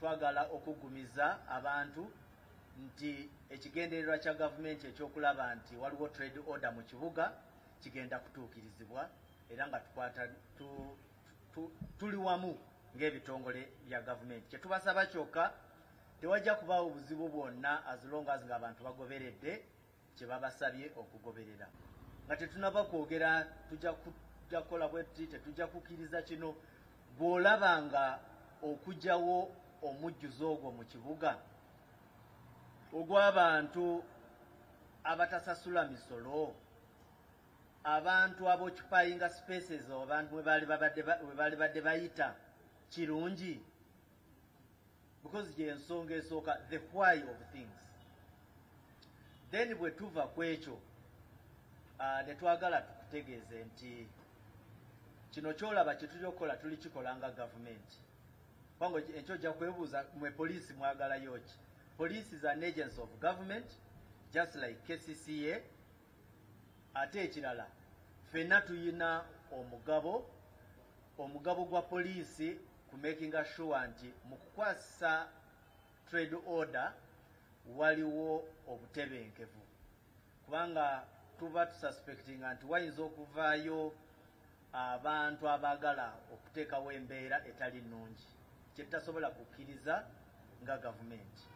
twagala okugumiza abantu nti ekigendererwa kya gavumenti ekyokulaba nti waliwo trade order mu kibuga kigenda kutuukirizibwa era nga tuli wamu ng'ebitongole bya gavumenti. Kye tubasaba kyokka tewajja kubaawo obuzibu bwonna as long as ng'abantu bagoberedde kye babasabye okugoberera. Nga tetunaba kwogera tujja kukola bwetuti tetujja kukkiriza kino bw'olaba nga okugyawo omujjuzo ogwo mu kibuga ogw'abantu abatasasula misolo, abantu aboccupyinga spaces abantu we bali badde bayita kirungi, because gy'ensonga esooka the why of things. Then bwe tuva ku ekyo ne twagala tukutegeeze nti kino kyolaba kye tuli okukola tuli kikola nga gavumenti. Kwango ekyo ojja kwebuuza mwe poliisi mwagalayo ki? Police is an agency of government just like KCCA. Ate ekirala ffenna tuyina omugabo gwa poliisi ku making sure nti mu kukwasa trade order waliwo obutebenkevu, kubanga tuba tususpectinga nti wayinza okuvaayo abantu abaagala okuteekawo embeera etali nnungi kye tutasobola kukkiriza nga gavumenti.